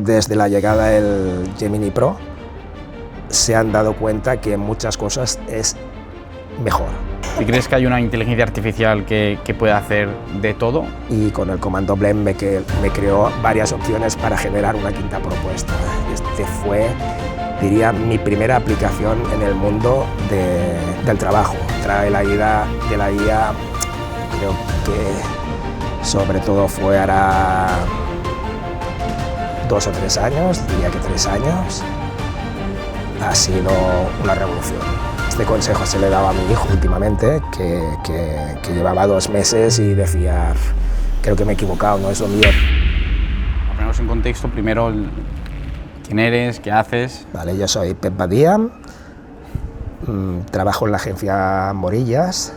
Desde la llegada del Gemini Pro se han dado cuenta que en muchas cosas es mejor. ¿Y crees que hay una inteligencia artificial que puede hacer de todo? Y con el comando Blend me creó varias opciones para generar una quinta propuesta. Este fue, diría, mi primera aplicación en el mundo del trabajo. Trae la idea de la IA, creo que sobre todo fue ahora 2 o 3 años, diría que 3 años, ha sido una revolución. Este consejo se le daba a mi hijo últimamente, que llevaba 2 meses y decía, creo que me he equivocado, no es lo mío. Para ponernos en contexto, primero, ¿quién eres? ¿Qué haces? Vale, yo soy Pep Badía, trabajo en la agencia Morillas,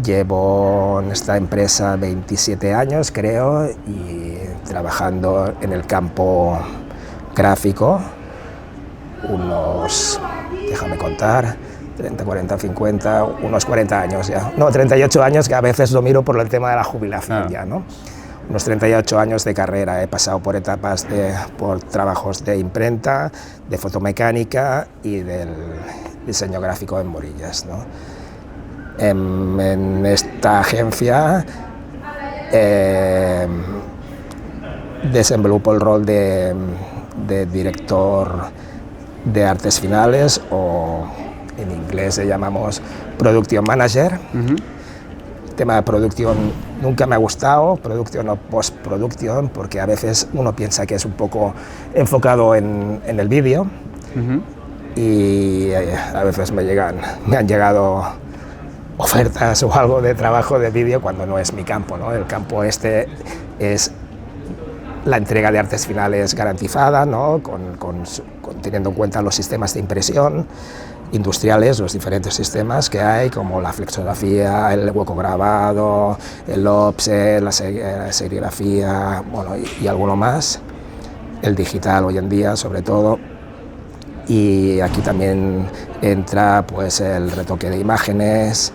llevo en esta empresa 27 años, creo, y trabajando en el campo gráfico, unos, déjame contar, 30, 40, 50, unos 40 años ya. No, 38 años, que a veces lo miro por el tema de la jubilación ya, ¿no? Unos 38 años de carrera, he pasado por etapas, por trabajos de imprenta, de fotomecánica y del diseño gráfico en Morillas, ¿no? En esta agencia desenvolupo el rol de director de artes finales, o en inglés le llamamos Production Manager. El tema de producción nunca me ha gustado, producción o postproducción, porque a veces uno piensa que es un poco enfocado en el vídeo, y a veces me han llegado ofertas o algo de trabajo de vídeo cuando no es mi campo, ¿no? El campo este es la entrega de artes finales garantizada, ¿no? Teniendo en cuenta los sistemas de impresión industriales, los diferentes sistemas que hay, como la flexografía, el hueco grabado, el offset, la serigrafía, bueno, y alguno más, el digital hoy en día sobre todo. Y aquí también entra pues el retoque de imágenes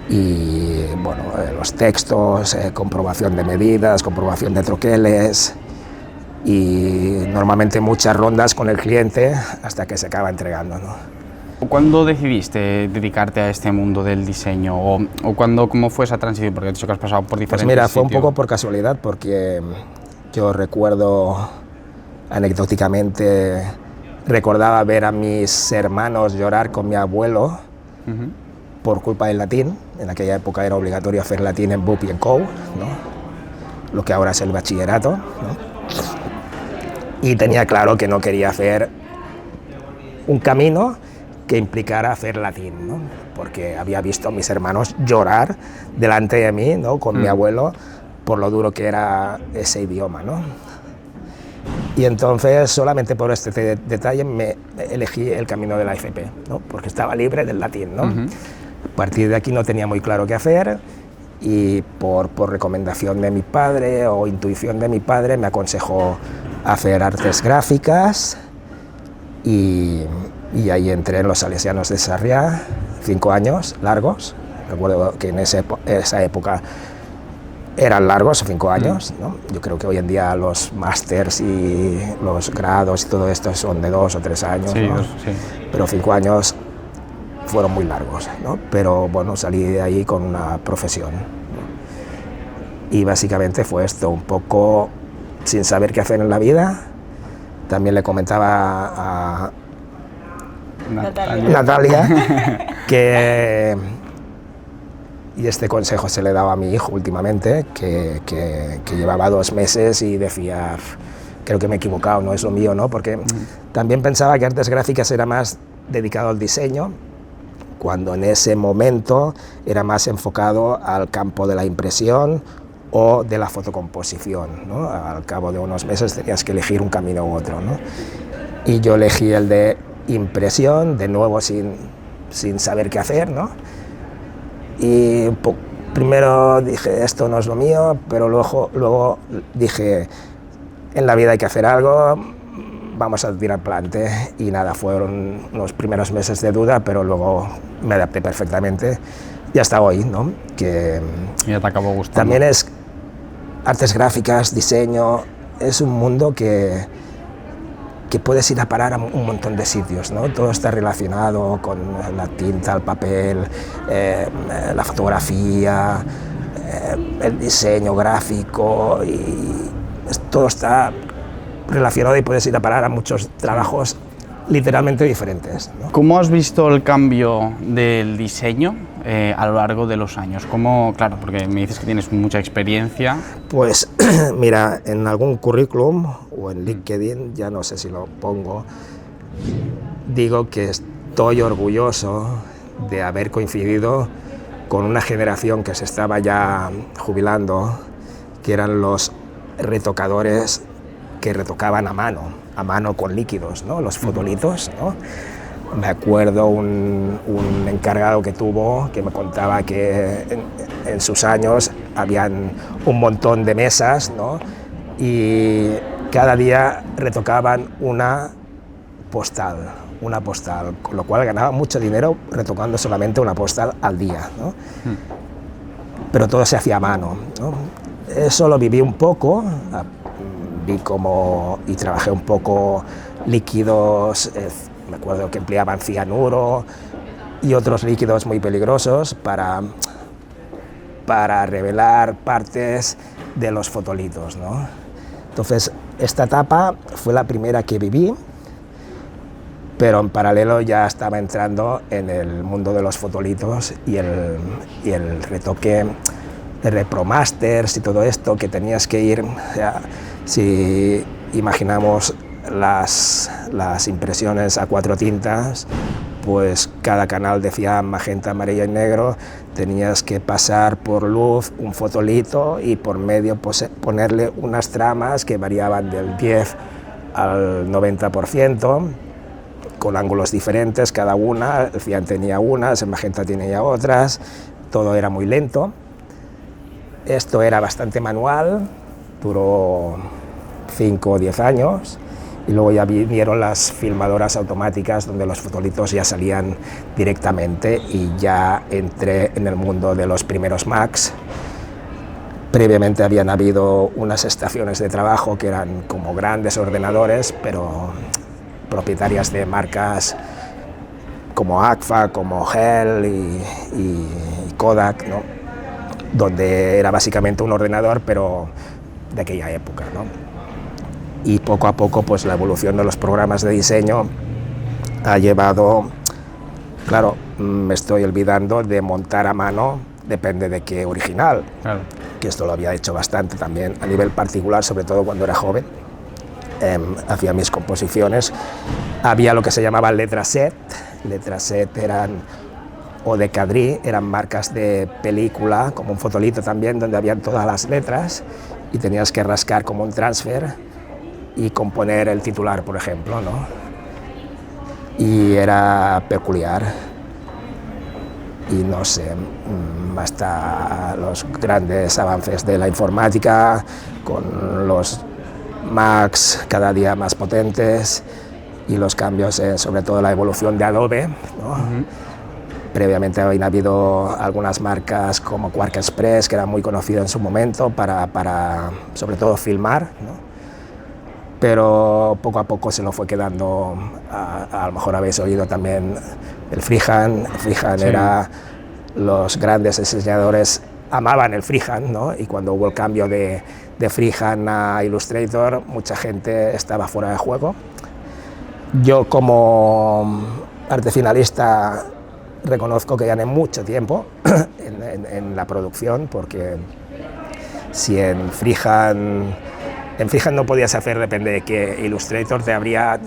y bueno, los textos, comprobación de medidas, comprobación de troqueles y normalmente muchas rondas con el cliente hasta que se acaba entregando, ¿no? ¿Cuándo decidiste dedicarte a este mundo del diseño o cómo fue esa transición? Porque has dicho que has pasado por diferentes Pues mira, fue un sitios. poco por casualidad, porque yo recuerdo anecdóticamente, recordaba ver a mis hermanos llorar con mi abuelo por culpa del latín. En aquella época era obligatorio hacer latín en BUP y en COU, ¿no? Lo que ahora es el bachillerato, ¿no? Y tenía claro que no quería hacer un camino que implicara hacer latín, ¿no? Porque había visto a mis hermanos llorar delante de mí, ¿no? Con mi abuelo, por lo duro que era ese idioma, ¿no? Y entonces, solamente por este detalle, me elegí el camino de la FP, ¿no? Porque estaba libre del latín, ¿no? A partir de aquí no tenía muy claro qué hacer, y por recomendación de mi padre o intuición de mi padre me aconsejó hacer artes gráficas, y ahí entré en los Salesianos de Sarriá, 5 años largos. Recuerdo que en esa época eran largos, 5 años, ¿no? Yo creo que hoy en día los másters y los grados y todo esto son de 2 o 3 años, Sí, ¿no? sí. Pero 5 años fueron muy largos, ¿no? Pero bueno, salí de ahí con una profesión, ¿no? Y básicamente fue esto, un poco sin saber qué hacer en la vida. También le comentaba a Natalia que, y este consejo se le daba a mi hijo últimamente, que llevaba 2 meses y decía, creo que me he equivocado, no es lo mío, ¿no? Porque también pensaba que artes gráficas era más dedicado al diseño, cuando en ese momento era más enfocado al campo de la impresión o de la fotocomposición, ¿no? Al cabo de unos meses tenías que elegir un camino u otro, ¿no? Y yo elegí el de impresión, de nuevo sin saber qué hacer, ¿no? Y primero dije, esto no es lo mío, pero luego dije, en la vida hay que hacer algo, vamos a tirar plante. Y nada, fueron los primeros meses de duda, pero luego me adapté perfectamente y hasta hoy, ¿no? Que ya te acabó gustando. también es artes gráficas, diseño, es un mundo que puedes ir a parar a un montón de sitios, ¿no? Todo está relacionado con la tinta, el papel, la fotografía, el diseño gráfico, y todo está relacionado y puedes ir a parar a muchos trabajos literalmente diferentes, ¿no? ¿Cómo has visto el cambio del diseño a lo largo de los años? ¿Cómo, claro, porque me dices que tienes mucha experiencia? Pues mira, en algún currículum o en LinkedIn, ya no sé si lo pongo, digo que estoy orgulloso de haber coincidido con una generación que se estaba ya jubilando, que eran los retocadores que retocaban a mano con líquidos, ¿no? Los fotolitos, ¿no? Me acuerdo un encargado que tuvo que me contaba que en sus años habían un montón de mesas, ¿no? Y cada día retocaban una postal, con lo cual ganaba mucho dinero retocando solamente una postal al día, ¿no? Pero todo se hacía a mano, ¿no? Eso lo viví un poco, vi cómo y trabajé un poco líquidos, me acuerdo que empleaban cianuro y otros líquidos muy peligrosos para revelar partes de los fotolitos, ¿no? Entonces, esta etapa fue la primera que viví, pero en paralelo ya estaba entrando en el mundo de los fotolitos y el retoque de repromasters y todo esto, que tenías que ir, o sea, si imaginamos las impresiones a 4 tintas, pues cada canal decía magenta, amarillo y negro, tenías que pasar por luz un fotolito y por medio ponerle unas tramas que variaban del 10 al 90%, con ángulos diferentes cada una, el cian tenía unas, el magenta tenía otras, todo era muy lento. Esto era bastante manual, duró 5 o 10 años, y luego ya vinieron las filmadoras automáticas donde los fotolitos ya salían directamente, y ya entré en el mundo de los primeros Macs. Previamente habían habido unas estaciones de trabajo que eran como grandes ordenadores, pero propietarias de marcas como Agfa, como Hell y Kodak, ¿no? Donde era básicamente un ordenador, pero de aquella época, ¿no? Y poco a poco, pues la evolución de los programas de diseño ha llevado, claro, me estoy olvidando de montar a mano, depende de qué original, claro, que esto lo había hecho bastante también a nivel particular, sobre todo cuando era joven. Hacía mis composiciones, había lo que se llamaba letras set eran, o de Cadrí, eran marcas de película, como un fotolito también, donde habían todas las letras, y tenías que rascar como un transfer y componer el titular, por ejemplo, ¿no? Y era peculiar, y no sé, hasta los grandes avances de la informática, con los Macs cada día más potentes, y los cambios, sobre todo la evolución de Adobe, ¿no? Previamente habían habido algunas marcas como Quark Express, que era muy conocido en su momento para sobre todo filmar, ¿no? Pero poco a poco se lo fue quedando, a lo mejor habéis oído también el freehand. Freehand, sí. Era, los grandes diseñadores amaban el freehand, ¿no? Y cuando hubo el cambio de freehand a Illustrator, mucha gente estaba fuera de juego. Yo, como arte finalista, reconozco que gané mucho tiempo en la producción, porque si en freehand no podías hacer, depende de qué, Illustrator te abría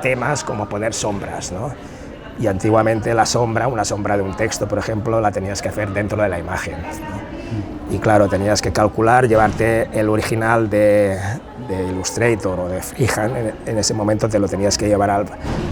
temas como poner sombras, ¿no? Y antiguamente la sombra, una sombra de un texto, por ejemplo, la tenías que hacer dentro de la imagen, ¿no? Y claro, tenías que calcular, llevarte el original de Illustrator o de freehand, en ese momento te lo tenías que llevar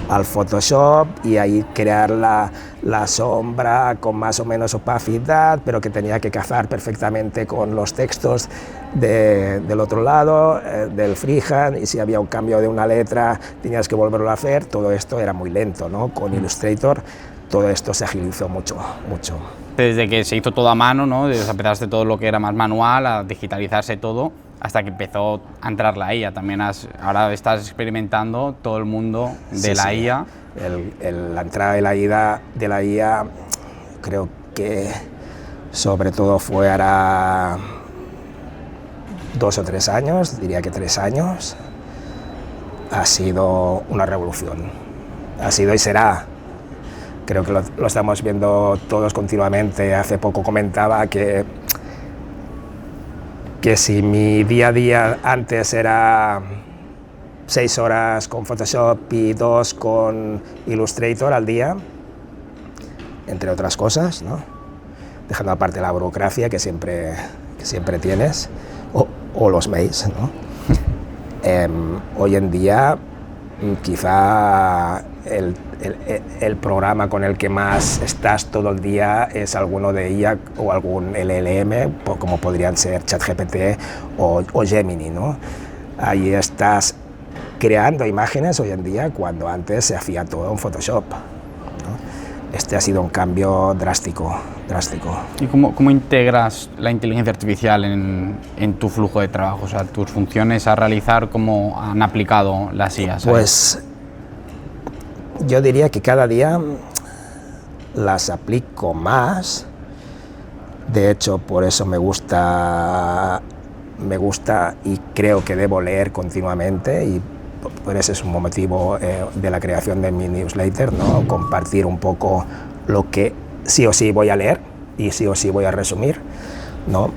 al Photoshop y ahí crear la sombra con más o menos opacidad, pero que tenía que cazar perfectamente con los textos del otro lado, del freehand, y si había un cambio de una letra tenías que volverlo a hacer. Todo esto era muy lento, ¿no? Con Illustrator todo esto se agilizó mucho. Desde que se hizo todo a mano, ¿no? Empezaste todo lo que era más manual, a digitalizarse todo, hasta que empezó a entrar la IA. También ahora estás experimentando todo el mundo de la IA. La entrada de la IA creo que sobre todo fue hará 2 o 3 años, diría que 3 años, ha sido una revolución. Ha sido y será. Creo que lo estamos viendo todos continuamente. Hace poco comentaba que si mi día a día antes era 6 horas con Photoshop y 2 con Illustrator al día, entre otras cosas, ¿no? Dejando aparte la burocracia que siempre tienes, o los mails, ¿no? Hoy en día quizá el programa con el que más estás todo el día es alguno de IA o algún LLM, como podrían ser ChatGPT o Gemini, ¿no? Ahí estás creando imágenes hoy en día cuando antes se hacía todo en Photoshop, ¿no? Este ha sido un cambio drástico. ¿Y cómo integras la inteligencia artificial en tu flujo de trabajo? O sea, tus funciones a realizar, ¿cómo han aplicado las IA? Pues yo diría que cada día las aplico más. De hecho, por eso me gusta y creo que debo leer continuamente, y por ese es un motivo de la creación de mi newsletter, ¿no? Compartir un poco lo que sí o sí voy a leer y sí o sí voy a resumir, ¿no?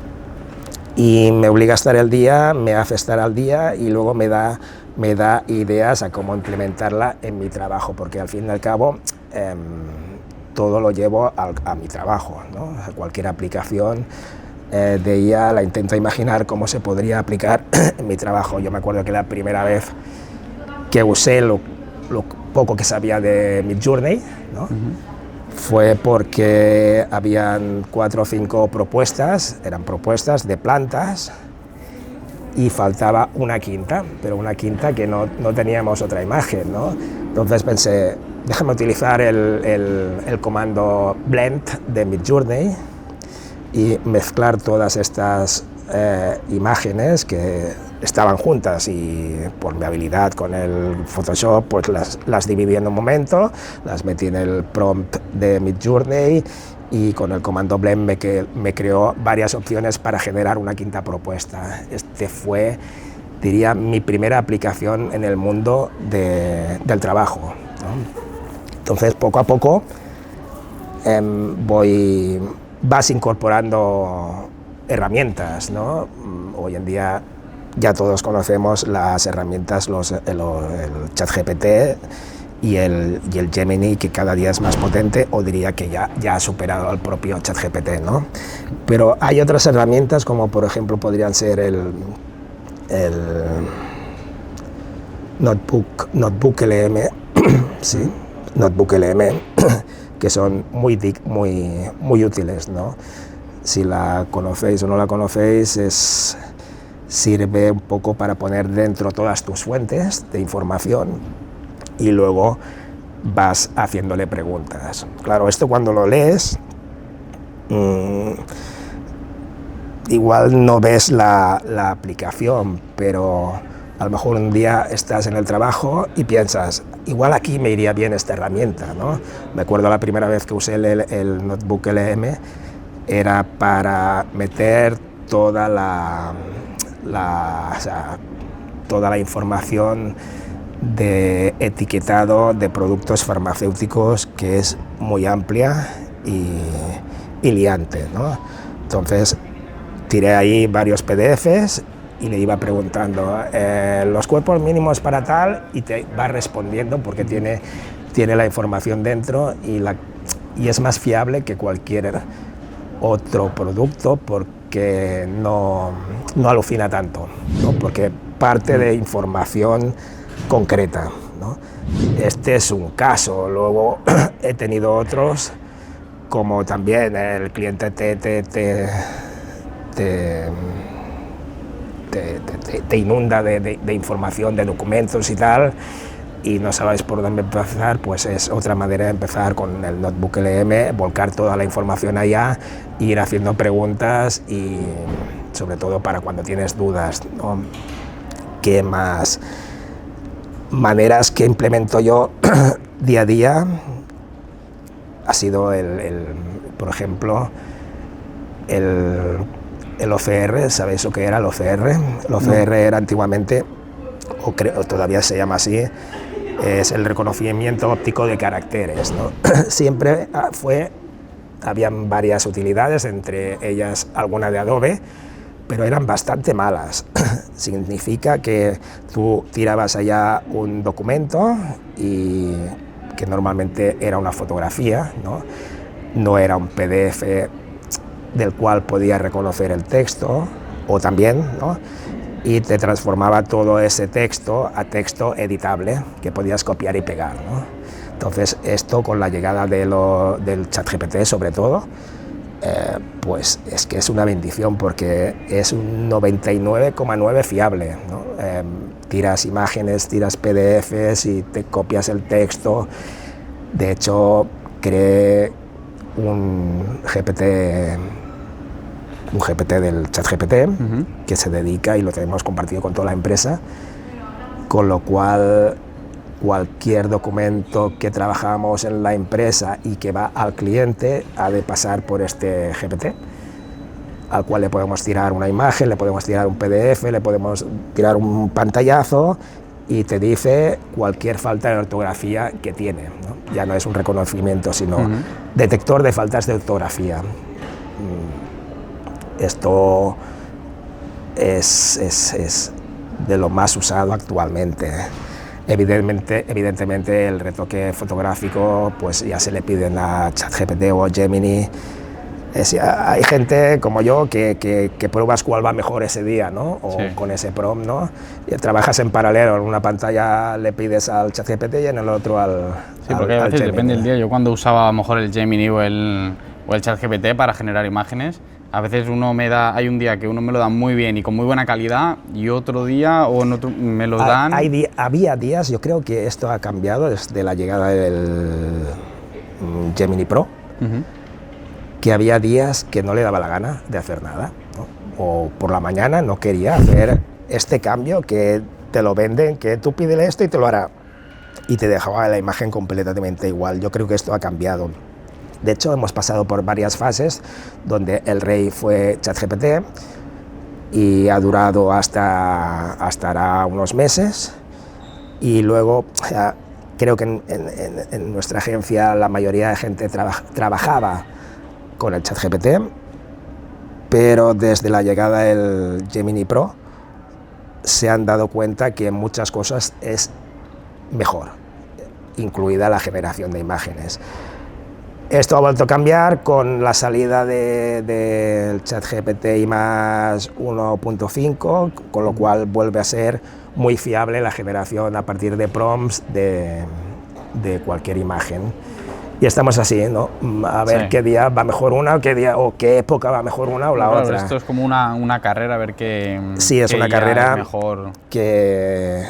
Y me obliga a estar al día, me hace estar al día y luego me da ideas a cómo implementarla en mi trabajo, porque al fin y al cabo todo lo llevo a mi trabajo, ¿no? A cualquier aplicación de IA la intento imaginar cómo se podría aplicar en mi trabajo. Yo me acuerdo que la primera vez que usé lo poco que sabía de Midjourney, ¿no? Fue porque habían 4 o 5 propuestas, eran propuestas de plantas, y faltaba una quinta, pero una quinta que no teníamos otra imagen, ¿no? Entonces pensé, déjame utilizar el comando blend de Midjourney y mezclar todas estas imágenes que estaban juntas, y por mi habilidad con el Photoshop pues las dividí en un momento, las metí en el prompt de Midjourney y con el comando blend me creó varias opciones para generar una quinta propuesta. Este fue, diría, mi primera aplicación en el mundo del trabajo, ¿no? Entonces poco a poco vas incorporando herramientas, ¿no? Hoy en día ya todos conocemos las herramientas, el ChatGPT y el Gemini, que cada día es más potente, o diría que ya ha superado al propio ChatGPT, ¿no? Pero hay otras herramientas, como por ejemplo podrían ser el Notebook LM, ¿sí? Notebook LM, que son muy útiles, ¿no? Si la conocéis o no la conocéis, sirve un poco para poner dentro todas tus fuentes de información y luego vas haciéndole preguntas. Claro, esto cuando lo lees, igual no ves la aplicación, pero a lo mejor un día estás en el trabajo y piensas, igual aquí me iría bien esta herramienta, ¿no? Me acuerdo la primera vez que usé el Notebook LM, era para meter toda la información de etiquetado de productos farmacéuticos, que es muy amplia y liante, ¿no? Entonces tiré ahí varios PDFs y le iba preguntando los cuerpos mínimos para tal, y te va respondiendo porque tiene la información dentro, y es más fiable que cualquier otro producto porque no alucina tanto, ¿no? Porque parte de información concreta, ¿no? Este es un caso. Luego he tenido otros, como también el cliente te inunda de información, de documentos y tal, y no sabéis por dónde empezar. Pues es otra manera de empezar con el Notebook LM, volcar toda la información allá, ir haciendo preguntas y sobre todo para cuando tienes dudas, ¿no? ¿Qué más maneras que implemento yo día a día? Ha sido por ejemplo, el OCR. ¿Sabéis lo que era el OCR? El OCR era antiguamente, o todavía se llama así, es el reconocimiento óptico de caracteres, ¿no? Siempre habían varias utilidades, entre ellas alguna de Adobe, pero eran bastante malas. Significa que tú tirabas allá un documento y que normalmente era una fotografía, no era un PDF del cual podías reconocer el texto, o también, ¿no? Y te transformaba todo ese texto a texto editable que podías copiar y pegar, ¿no? Entonces esto, con la llegada del ChatGPT sobre todo, pues es que es una bendición, porque es un 99,9 fiable, ¿no? Tiras imágenes, tiras PDFs y te copias el texto. De hecho, creé un GPT del ChatGPT que se dedica, y lo tenemos compartido con toda la empresa, con lo cual cualquier documento que trabajamos en la empresa y que va al cliente ha de pasar por este GPT, al cual le podemos tirar una imagen, le podemos tirar un PDF, le podemos tirar un pantallazo y te dice cualquier falta de ortografía que tiene, ¿no? Ya no es un reconocimiento, sino detector de faltas de ortografía. Esto es de lo más usado actualmente. Evidentemente el retoque fotográfico pues ya se le piden a ChatGPT o a Gemini. Hay gente como yo que pruebas cuál va mejor ese día, ¿no? O con ese prompt, ¿no? Y trabajas en paralelo. En una pantalla le pides al ChatGPT y en el otro al Sí, porque a veces depende del día. Yo cuando usaba a lo mejor el Gemini o el ChatGPT para generar imágenes, a veces hay un día que uno me lo da muy bien y con muy buena calidad, y otro día me lo dan... Había días, yo creo que esto ha cambiado desde la llegada del Gemini Pro, que había días que no le daba la gana de hacer nada, ¿no? O por la mañana no quería hacer este cambio que te lo venden, que tú pídele esto y te lo hará, y te dejaba la imagen completamente igual. Yo creo que esto ha cambiado. De hecho, hemos pasado por varias fases donde el rey fue ChatGPT y ha durado hasta hará unos meses, y luego creo que en nuestra agencia la mayoría de gente trabajaba con el ChatGPT, pero desde la llegada del Gemini Pro se han dado cuenta que en muchas cosas es mejor, incluida la generación de imágenes. Esto ha vuelto a cambiar con la salida del ChatGPT más 1.5, con lo cual vuelve a ser muy fiable la generación a partir de prompts de cualquier imagen. Y estamos así, ¿no? A ver qué día va mejor una, o qué época va mejor una o la otra. Esto es como una carrera, a ver qué... Sí, es una carrera mejor. Que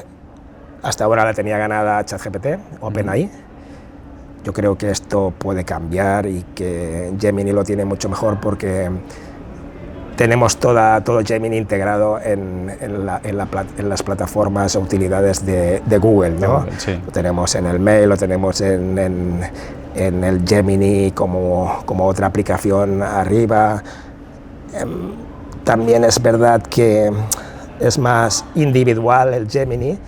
hasta ahora la tenía ganada ChatGPT, OpenAI. Yo creo que esto puede cambiar y que Gemini lo tiene mucho mejor, porque tenemos todo Gemini integrado en las plataformas o utilidades de Google, ¿no? Lo tenemos en el mail, lo tenemos en el Gemini como otra aplicación arriba. También es verdad que es más individual el Gemini,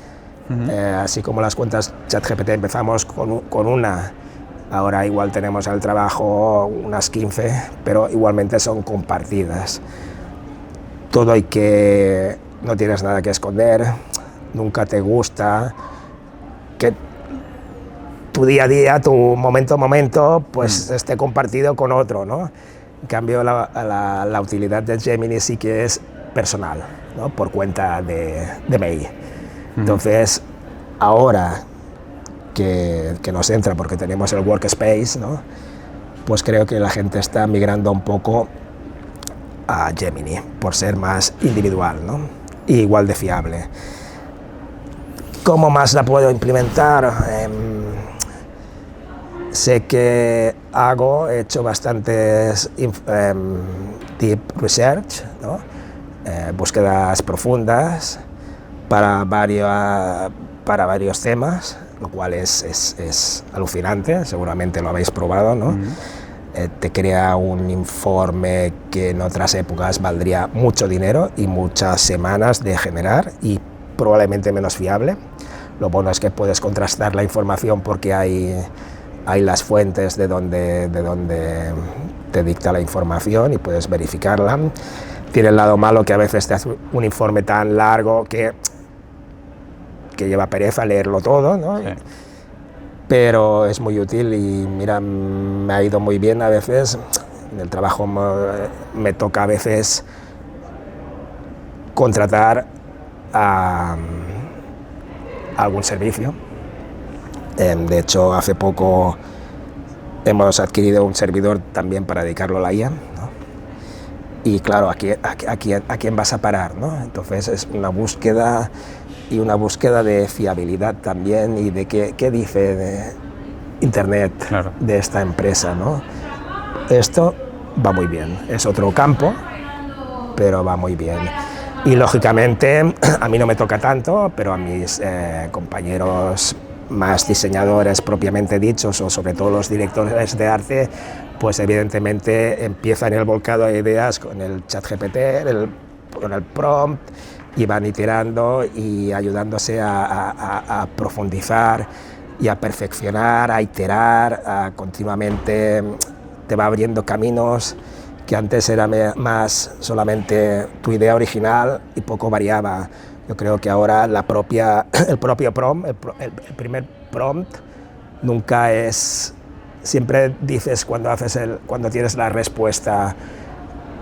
así como las cuentas ChatGPT empezamos con una. Ahora igual tenemos al trabajo unas 15, pero igualmente son compartidas. No tienes nada que esconder, nunca te gusta que tu día a día, tu momento a momento, pues esté compartido con otro, ¿no? En cambio, la utilidad de Gemini sí que es personal, ¿no? Por cuenta de mail. Entonces, ahora que nos entra porque tenemos el workspace, ¿no? Pues creo que la gente está migrando un poco a Gemini por ser más individual, ¿no? Y igual de fiable. ¿Cómo más la puedo implementar? Sé que he hecho bastantes deep research, ¿no? búsquedas profundas para varios temas, lo cual es alucinante, seguramente lo habéis probado, ¿no? Te crea un informe que en otras épocas valdría mucho dinero y muchas semanas de generar y probablemente menos fiable. Lo bueno es que puedes contrastar la información porque hay las fuentes de donde te dicta la información y puedes verificarla. Tiene el lado malo que a veces te hace un informe tan largo que lleva pereza leerlo todo, ¿no? Sí. Pero es muy útil y mira, me ha ido muy bien a veces. En el trabajo me toca a veces contratar a algún servicio. De hecho, hace poco hemos adquirido un servidor también para dedicarlo a la IA, ¿no? Y claro, ¿a quién vas a parar, ¿no? Entonces es una búsqueda y una búsqueda de fiabilidad también y de qué dice de Internet, claro, de esta empresa, ¿no? Esto va muy bien, es otro campo, pero va muy bien. Y lógicamente a mí no me toca tanto, pero a mis compañeros más diseñadores propiamente dichos o sobre todo los directores de arte, pues evidentemente empiezan el volcado de ideas con el ChatGPT, con el prompt, y van iterando y ayudándose a profundizar y a perfeccionar, a iterar, continuamente te va abriendo caminos que antes era más solamente tu idea original y poco variaba. Yo creo que ahora el propio prompt, el primer prompt nunca es, siempre dices cuando tienes la respuesta,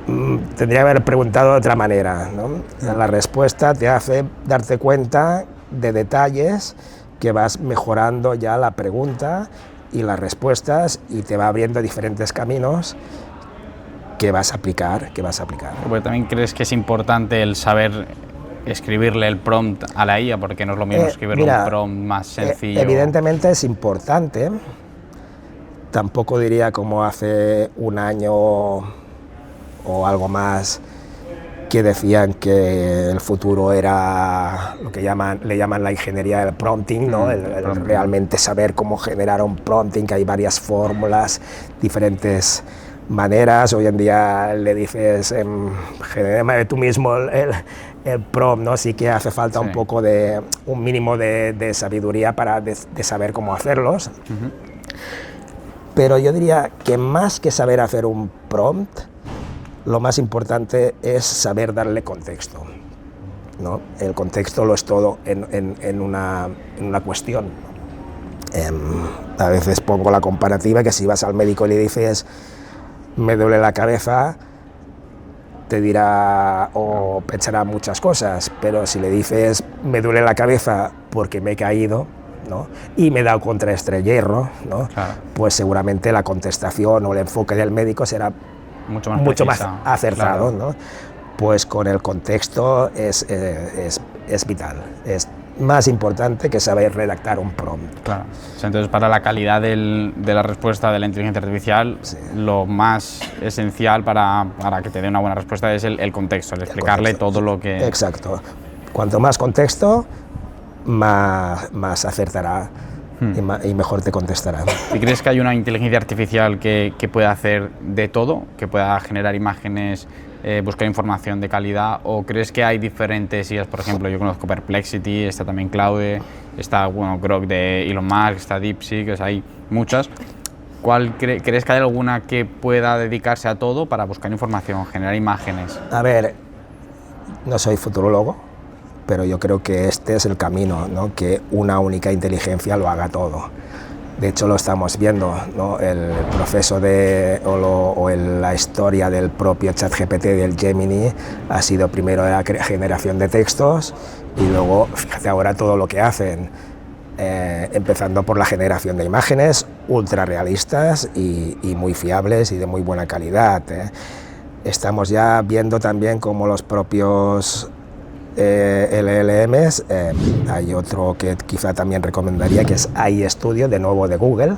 tendría que haber preguntado de otra manera, ¿no? La respuesta te hace darte cuenta de detalles que vas mejorando ya la pregunta y las respuestas y te va abriendo diferentes caminos que vas a aplicar. Porque también crees que es importante el saber escribirle el prompt a la IA, porque no es lo mismo escribir un prompt más sencillo. Evidentemente es importante, tampoco diría como hace un año o algo más que decían que el futuro era lo que le llaman la ingeniería del prompting, ¿no? Realmente saber cómo generar un prompting, que hay varias fórmulas, diferentes maneras. Hoy en día le dices, genérame tú mismo el prompt, ¿no? Sí que hace falta un poco de un mínimo de sabiduría para de saber cómo hacerlos. Pero yo diría que más que saber hacer un prompt, lo más importante es saber darle contexto, ¿no? El contexto lo es todo en una cuestión. A veces pongo la comparativa que si vas al médico y le dices me duele la cabeza, te dirá o pensará muchas cosas, pero si le dices me duele la cabeza porque me he caído, ¿no? Y me he dado contra este hierro, ¿no? Claro. Pues seguramente la contestación o el enfoque del médico será mucho más acertado, claro, ¿no? Pues con el contexto es vital, es más importante que saber redactar un prompt. Claro. O sea, entonces, para la calidad de la respuesta de la inteligencia artificial, lo más esencial para que te dé una buena respuesta es el contexto, el explicarle todo lo que... Exacto. Cuanto más contexto, más acertará y mejor te contestará. ¿Y crees que hay una inteligencia artificial que pueda hacer de todo, que pueda generar imágenes, buscar información de calidad, o crees que hay diferentes IAs? Por ejemplo, yo conozco Perplexity, está también Claude, está Grok de Elon Musk, está DeepSeek, hay muchas. ¿Crees que hay alguna que pueda dedicarse a todo para buscar información, generar imágenes? A ver, no soy futurólogo, pero yo creo que este es el camino, ¿no? Que una única inteligencia lo haga todo. De hecho, lo estamos viendo, ¿no? El proceso la historia del propio ChatGPT, del Gemini, ha sido primero la generación de textos y luego, fíjate ahora todo lo que hacen, empezando por la generación de imágenes ultra realistas y muy fiables y de muy buena calidad. Estamos ya viendo también cómo los propios LLMs, hay otro que quizá también recomendaría, que es AI Studio, de nuevo de Google,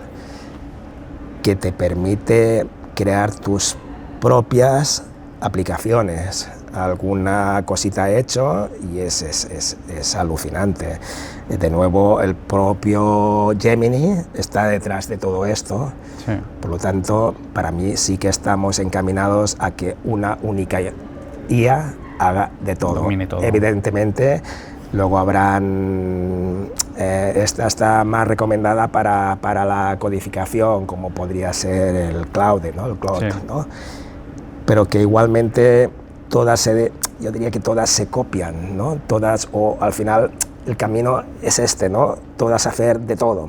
que te permite crear tus propias aplicaciones. alguna cosita he hecho y es alucinante. De nuevo, el propio Gemini está detrás de todo esto. Sí. Por lo tanto, para mí sí que estamos encaminados a que una única IA haga de todo. Domine todo. Evidentemente, luego habrán... esta está más recomendada para la codificación, como podría ser el Claude, ¿no? El Claude, Sí. ¿no? Pero que igualmente yo diría que todas se copian, ¿no? Todas, o al final el camino es este, ¿no? Todas hacer de todo.